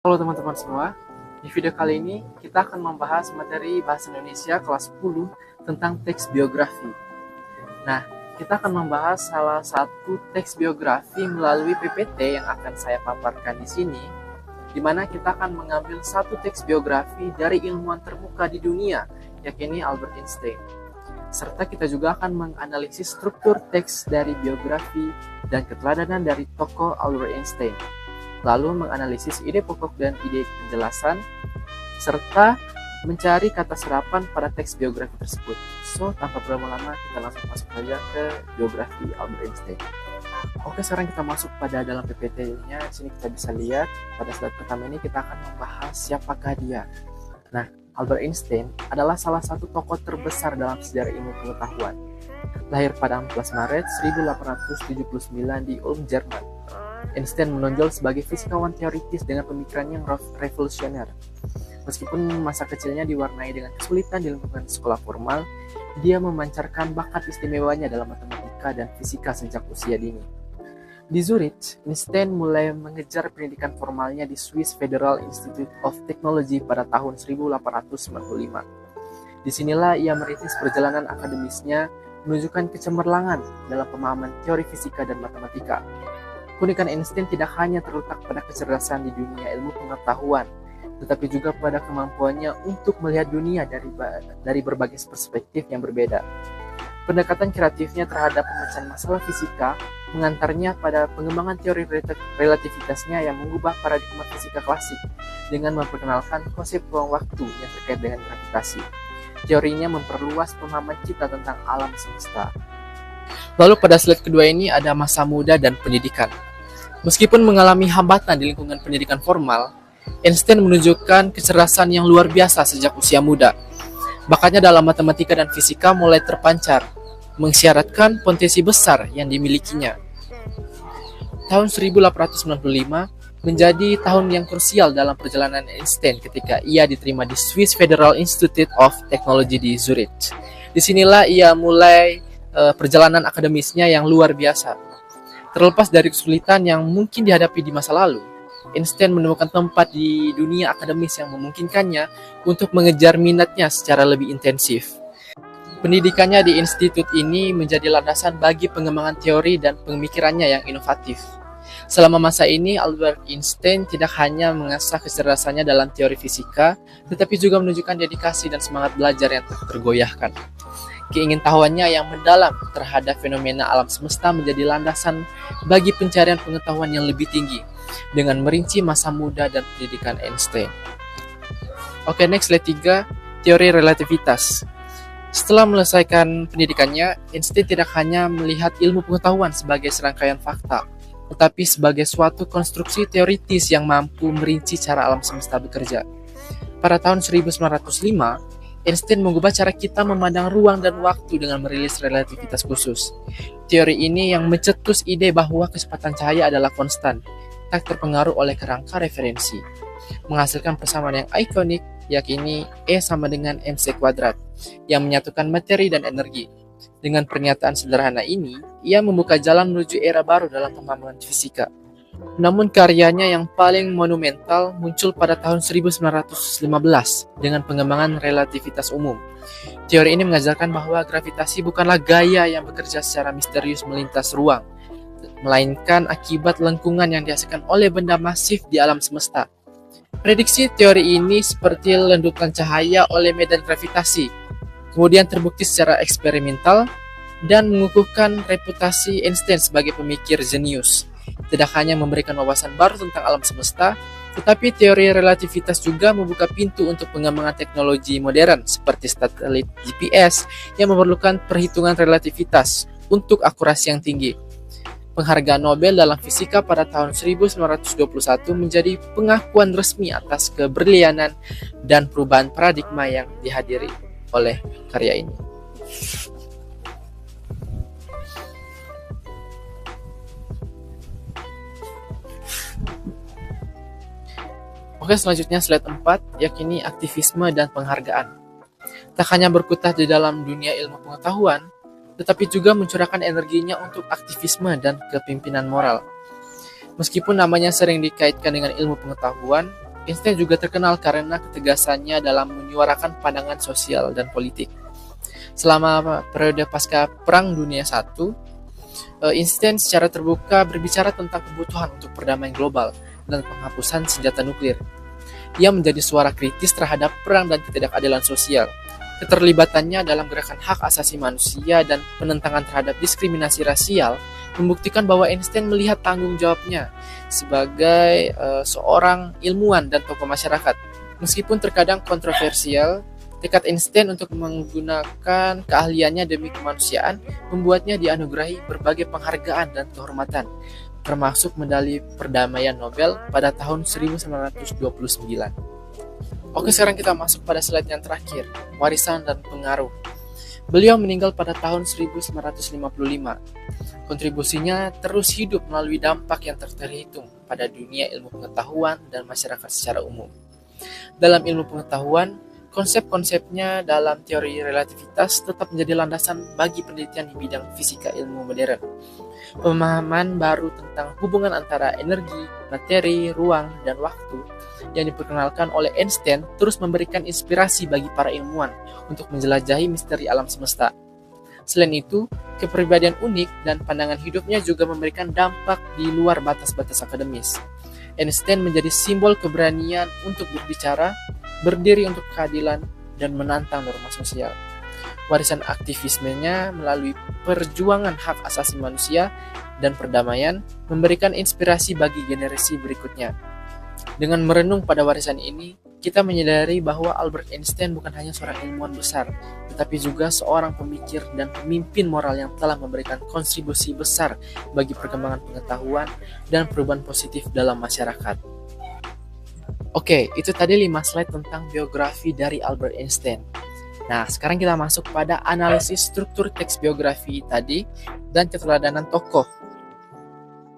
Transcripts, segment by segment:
Halo teman-teman semua, di video kali ini kita akan membahas materi Bahasa Indonesia kelas 10 tentang teks biografi. Nah, kita akan membahas salah satu teks biografi melalui PPT yang akan saya paparkan di sini, di mana kita akan mengambil satu teks biografi dari ilmuwan termuka di dunia, yakni Albert Einstein. Serta kita juga akan menganalisis struktur teks dari biografi dan keteladanan dari tokoh Albert Einstein, lalu menganalisis ide pokok dan ide penjelasan, serta mencari kata serapan pada teks biografi tersebut. So, tanpa berlama-lama, kita langsung masuk saja ke biografi Albert Einstein. Oke, sekarang kita masuk pada dalam PPT-nya. Di sini kita bisa lihat, pada slide pertama ini kita akan membahas siapakah dia. Nah, Albert Einstein adalah salah satu tokoh terbesar dalam sejarah ilmu pengetahuan. Lahir pada 14 Maret 1879 di Ulm, Jerman. Einstein menonjol sebagai fisikawan teoritis dengan pemikiran yang revolusioner. Meskipun masa kecilnya diwarnai dengan kesulitan di lingkungan sekolah formal, dia memancarkan bakat istimewanya dalam matematika dan fisika sejak usia dini. Di Zurich, Einstein mulai mengejar pendidikan formalnya di Swiss Federal Institute of Technology pada tahun 1895. Disinilah ia merintis perjalanan akademisnya menunjukkan kecemerlangan dalam pemahaman teori fisika dan matematika. Keunikan Einstein tidak hanya terletak pada kecerdasan di dunia ilmu pengetahuan, tetapi juga pada kemampuannya untuk melihat dunia dari berbagai perspektif yang berbeda. Pendekatan kreatifnya terhadap pemecahan masalah fisika mengantarnya pada pengembangan teori relativitasnya yang mengubah paradigma fisika klasik dengan memperkenalkan konsep ruang waktu yang terkait dengan gravitasi. Teorinya memperluas pemahaman kita tentang alam semesta. Lalu pada slide kedua ini ada masa muda dan pendidikan. Meskipun mengalami hambatan di lingkungan pendidikan formal, Einstein menunjukkan kecerdasan yang luar biasa sejak usia muda. Bakatnya dalam matematika dan fisika mulai terpancar, mengisyaratkan potensi besar yang dimilikinya. Tahun 1895 menjadi tahun yang krusial dalam perjalanan Einstein ketika ia diterima di Swiss Federal Institute of Technology di Zurich. Disinilah ia mulai perjalanan akademisnya yang luar biasa. Terlepas dari kesulitan yang mungkin dihadapi di masa lalu, Einstein menemukan tempat di dunia akademis yang memungkinkannya untuk mengejar minatnya secara lebih intensif. Pendidikannya di institut ini menjadi landasan bagi pengembangan teori dan pemikirannya yang inovatif. Selama masa ini, Albert Einstein tidak hanya mengasah kecerdasannya dalam teori fisika, tetapi juga menunjukkan dedikasi dan semangat belajar yang tak tergoyahkan. Keingintahuannya yang mendalam terhadap fenomena alam semesta menjadi landasan bagi pencarian pengetahuan yang lebih tinggi, dengan merinci masa muda dan pendidikan Einstein. Oke, next slide 3, teori relativitas. Setelah menyelesaikan pendidikannya, Einstein tidak hanya melihat ilmu pengetahuan sebagai serangkaian fakta, tetapi sebagai suatu konstruksi teoritis yang mampu merinci cara alam semesta bekerja. Pada tahun 1905, Einstein mengubah cara kita memandang ruang dan waktu dengan merilis relativitas khusus. Teori ini yang mencetus ide bahwa kecepatan cahaya adalah konstan, tak terpengaruh oleh kerangka referensi, menghasilkan persamaan yang ikonik, yakni E sama dengan mc², yang menyatukan materi dan energi. Dengan pernyataan sederhana ini, ia membuka jalan menuju era baru dalam pemahaman fisika. Namun karyanya yang paling monumental muncul pada tahun 1915 dengan pengembangan relativitas umum. Teori ini mengajarkan bahwa gravitasi bukanlah gaya yang bekerja secara misterius melintas ruang, melainkan akibat lengkungan yang dihasilkan oleh benda masif di alam semesta. Prediksi teori ini seperti lendutan cahaya oleh medan gravitasi, kemudian terbukti secara eksperimental dan mengukuhkan reputasi Einstein sebagai pemikir jenius. Tidak hanya memberikan wawasan baru tentang alam semesta, tetapi teori relativitas juga membuka pintu untuk pengembangan teknologi modern seperti satelit GPS yang memerlukan perhitungan relativitas untuk akurasi yang tinggi. Penghargaan Nobel dalam fisika pada tahun 1921 menjadi pengakuan resmi atas keberlianan dan perubahan paradigma yang dihadiri oleh karya ini. Oke, selanjutnya slide 4, yakni aktivisme dan penghargaan. Tak hanya berkutat di dalam dunia ilmu pengetahuan, tetapi juga mencurahkan energinya untuk aktivisme dan kepemimpinan moral. Meskipun namanya sering dikaitkan dengan ilmu pengetahuan, Einstein juga terkenal karena ketegasannya dalam menyuarakan pandangan sosial dan politik. Selama periode pasca Perang Dunia I, Einstein secara terbuka berbicara tentang kebutuhan untuk perdamaian global dan penghapusan senjata nuklir. Ia menjadi suara kritis terhadap perang dan ketidakadilan sosial. Keterlibatannya dalam gerakan hak asasi manusia dan penentangan terhadap diskriminasi rasial membuktikan bahwa Einstein melihat tanggung jawabnya sebagai seorang ilmuwan dan tokoh masyarakat. Meskipun terkadang kontroversial, tekad Einstein untuk menggunakan keahliannya demi kemanusiaan membuatnya dianugerahi berbagai penghargaan dan kehormatan, termasuk medali perdamaian Nobel pada tahun 1929. Oke, sekarang kita masuk pada slide yang terakhir, warisan dan pengaruh. Beliau meninggal pada tahun 1955. Kontribusinya terus hidup melalui dampak yang terhitung pada dunia ilmu pengetahuan dan masyarakat secara umum. Dalam ilmu pengetahuan, konsep-konsepnya dalam teori relativitas tetap menjadi landasan bagi penelitian di bidang fisika ilmu modern. Pemahaman baru tentang hubungan antara energi, materi, ruang, dan waktu yang diperkenalkan oleh Einstein terus memberikan inspirasi bagi para ilmuwan untuk menjelajahi misteri alam semesta. Selain itu, kepribadian unik dan pandangan hidupnya juga memberikan dampak di luar batas-batas akademis. Einstein menjadi simbol keberanian untuk berbicara, berdiri untuk keadilan, dan menantang norma sosial. Warisan aktivismenya melalui perjuangan hak asasi manusia dan perdamaian memberikan inspirasi bagi generasi berikutnya. Dengan merenung pada warisan ini, kita menyadari bahwa Albert Einstein bukan hanya seorang ilmuwan besar, tetapi juga seorang pemikir dan pemimpin moral yang telah memberikan kontribusi besar bagi perkembangan pengetahuan dan perubahan positif dalam masyarakat. Oke, itu tadi 5 slide tentang biografi dari Albert Einstein. Nah, sekarang kita masuk pada analisis struktur teks biografi tadi dan keteladanan tokoh.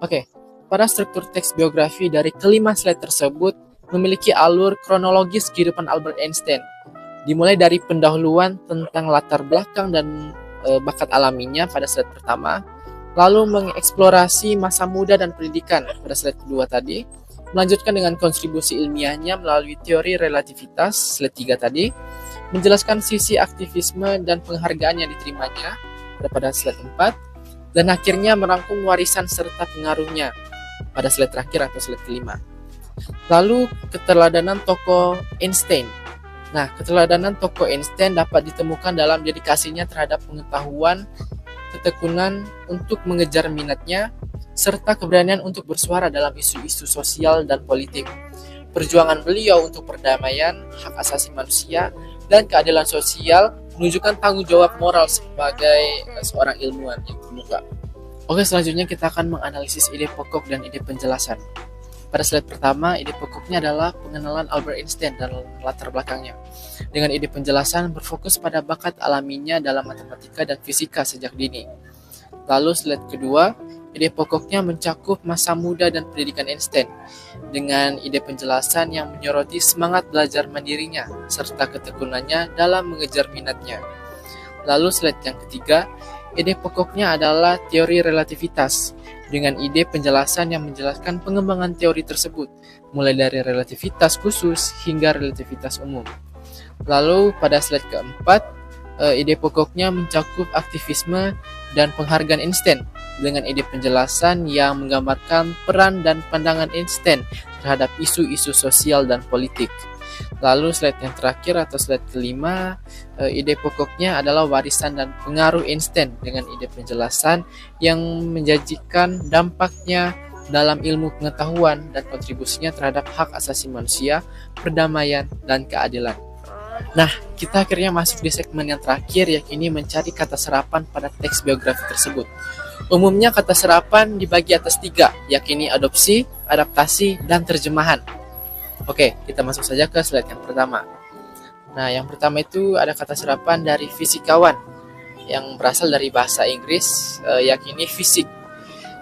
Oke, pada struktur teks biografi dari kelima slide tersebut memiliki alur kronologis kehidupan Albert Einstein. Dimulai dari pendahuluan tentang latar belakang dan bakat alaminya pada slide pertama, lalu mengeksplorasi masa muda dan pendidikan pada slide kedua tadi, melanjutkan dengan kontribusi ilmiahnya melalui teori relativitas slide 3 tadi, menjelaskan sisi aktivisme dan penghargaan yang diterimanya pada slide 4, dan akhirnya merangkum warisan serta pengaruhnya pada slide terakhir atau slide kelima. Lalu, keteladanan tokoh Einstein. Nah, keteladanan tokoh Einstein dapat ditemukan dalam dedikasinya terhadap pengetahuan, ketekunan untuk mengejar minatnya, serta keberanian untuk bersuara dalam isu-isu sosial dan politik. Perjuangan beliau untuk perdamaian, hak asasi manusia, dan keadilan sosial menunjukkan tanggung jawab moral sebagai seorang ilmuwan yang terbuka. Oke, selanjutnya kita akan menganalisis ide pokok dan ide penjelasan. Pada slide pertama, ide pokoknya adalah pengenalan Albert Einstein dan latar belakangnya. Dengan ide penjelasan berfokus pada bakat alaminya dalam matematika dan fisika sejak dini. Lalu slide kedua, ide pokoknya mencakup masa muda dan pendidikan Einstein dengan ide penjelasan yang menyoroti semangat belajar mandirinya serta ketekunannya dalam mengejar minatnya. Lalu slide yang ketiga, ide pokoknya adalah teori relativitas dengan ide penjelasan yang menjelaskan pengembangan teori tersebut mulai dari relativitas khusus hingga relativitas umum. Lalu pada slide keempat, ide pokoknya mencakup aktivisme dan penghargaan Einstein dengan ide penjelasan yang menggambarkan peran dan pandangan Einstein terhadap isu-isu sosial dan politik. Lalu slide yang terakhir atau slide kelima, ide pokoknya adalah warisan dan pengaruh Einstein dengan ide penjelasan yang menjanjikan dampaknya dalam ilmu pengetahuan dan kontribusinya terhadap hak asasi manusia, perdamaian, dan keadilan. Nah, kita akhirnya masuk di segmen yang terakhir, yakni mencari kata serapan pada teks biografi tersebut. Umumnya kata serapan dibagi atas 3, yakni adopsi, adaptasi, dan terjemahan. Oke, kita masuk saja ke slide yang pertama. Nah, yang pertama itu ada kata serapan dari fisikawan yang berasal dari bahasa Inggris, yakni fisik.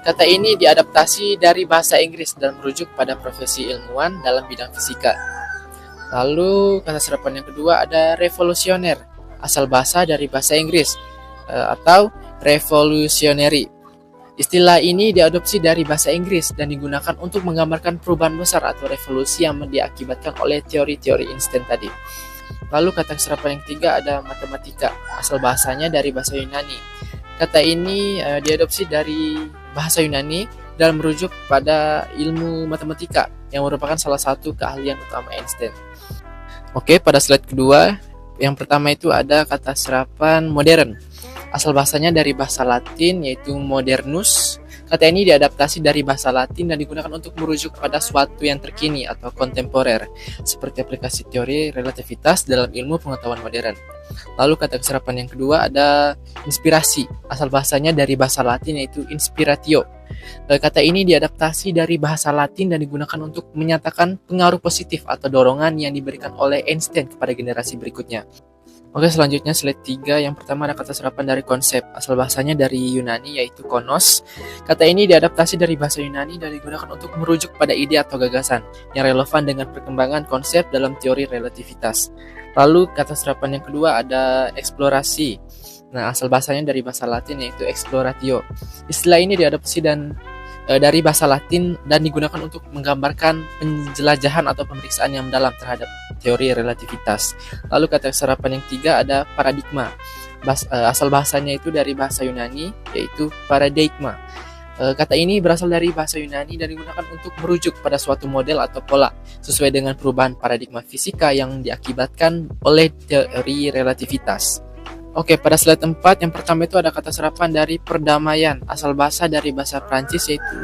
Kata ini diadaptasi dari bahasa Inggris dan merujuk pada profesi ilmuwan dalam bidang fisika. Lalu kata serapan yang kedua ada revolusioner, asal bahasa dari bahasa Inggris atau revolutionary. Istilah ini diadopsi dari bahasa Inggris dan digunakan untuk menggambarkan perubahan besar atau revolusi yang diakibatkan oleh teori-teori Einstein tadi. Lalu kata serapan yang ketiga ada matematika, asal bahasanya dari bahasa Yunani. Kata ini diadopsi dari bahasa Yunani dan merujuk pada ilmu matematika yang merupakan salah satu keahlian utama Einstein. Oke, pada slide kedua, yang pertama itu ada kata serapan modern. Asal bahasanya dari bahasa Latin yaitu modernus. Kata ini diadaptasi dari bahasa Latin dan digunakan untuk merujuk pada suatu yang terkini atau kontemporer, seperti aplikasi teori relativitas dalam ilmu pengetahuan modern. Lalu kata serapan yang kedua ada inspirasi. Asal bahasanya dari bahasa Latin yaitu inspiratio. Kata ini diadaptasi dari bahasa Latin dan digunakan untuk menyatakan pengaruh positif atau dorongan yang diberikan oleh Einstein kepada generasi berikutnya. Oke, selanjutnya slide 3. Yang pertama ada kata serapan dari konsep. Asal bahasanya dari Yunani yaitu konos. Kata ini diadaptasi dari bahasa Yunani dan digunakan untuk merujuk pada ide atau gagasan yang relevan dengan perkembangan konsep dalam teori relativitas. Lalu kata serapan yang kedua ada eksplorasi. Nah, asal bahasanya dari bahasa Latin yaitu exploratio. Istilah ini diadopsi dari bahasa Latin dan digunakan untuk menggambarkan penjelajahan atau pemeriksaan yang mendalam terhadap teori relativitas. Lalu kata serapan yang tiga ada paradigma. Asal bahasanya itu dari bahasa Yunani yaitu paradigma. Kata ini berasal dari bahasa Yunani dan digunakan untuk merujuk pada suatu model atau pola sesuai dengan perubahan paradigma fisika yang diakibatkan oleh teori relativitas. Oke, pada slide 4 yang pertama itu ada kata serapan dari perdamaian. Asal bahasa dari bahasa Prancis yaitu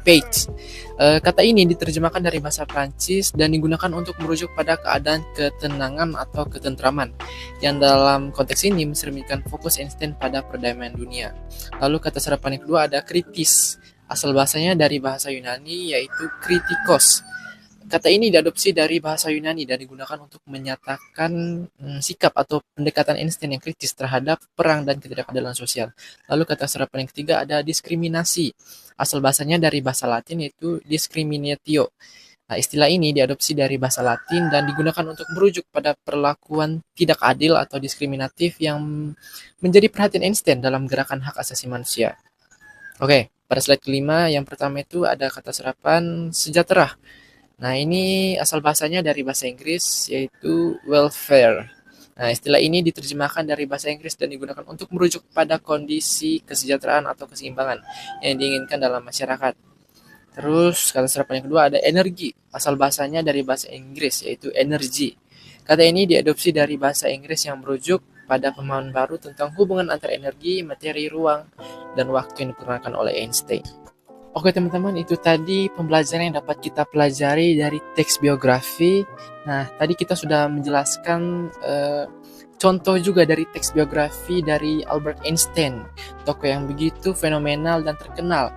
paix. Kata ini diterjemahkan dari bahasa Prancis dan digunakan untuk merujuk pada keadaan ketenangan atau ketentraman yang dalam konteks ini mencerminkan fokus Einstein pada perdamaian dunia. Lalu kata serapan yang kedua ada kritis. Asal bahasanya dari bahasa Yunani yaitu kritikos. Kata ini diadopsi dari bahasa Yunani dan digunakan untuk menyatakan sikap atau pendekatan Einstein yang kritis terhadap perang dan ketidakadilan sosial. Lalu kata serapan yang ketiga ada diskriminasi. Asal bahasanya dari bahasa Latin yaitu discriminatio. Nah, istilah ini diadopsi dari bahasa Latin dan digunakan untuk merujuk pada perlakuan tidak adil atau diskriminatif yang menjadi perhatian Einstein dalam gerakan hak asasi manusia. Oke, pada slide kelima yang pertama itu ada kata serapan sejahtera. Nah, ini asal bahasanya dari bahasa Inggris yaitu welfare. Nah, istilah ini diterjemahkan dari bahasa Inggris dan digunakan untuk merujuk pada kondisi kesejahteraan atau keseimbangan yang diinginkan dalam masyarakat. Terus kata serapan yang kedua ada energi. Asal bahasanya dari bahasa Inggris yaitu energy. Kata ini diadopsi dari bahasa Inggris yang merujuk pada pemahaman baru tentang hubungan antara energi, materi, ruang, dan waktu yang diperkenalkan oleh Einstein. Oke teman-teman, itu tadi pembelajaran yang dapat kita pelajari dari teks biografi. Nah, tadi kita sudah menjelaskan contoh juga dari teks biografi dari Albert Einstein, tokoh yang begitu fenomenal dan terkenal,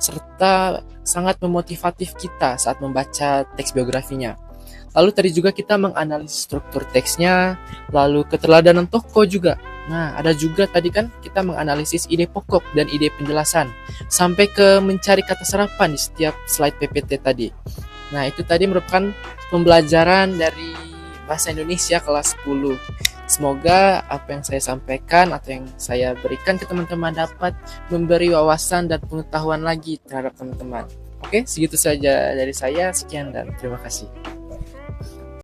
serta sangat memotivatif kita saat membaca teks biografinya. Lalu tadi juga kita menganalisis struktur teksnya, lalu keteladanan tokoh juga. Nah, ada juga tadi kan kita menganalisis ide pokok dan ide penjelasan, sampai ke mencari kata serapan di setiap slide PPT tadi. Nah, itu tadi merupakan pembelajaran dari Bahasa Indonesia kelas 10. Semoga apa yang saya sampaikan atau yang saya berikan ke teman-teman dapat memberi wawasan dan pengetahuan lagi terhadap teman-teman. Oke, segitu saja dari saya. Sekian dan terima kasih.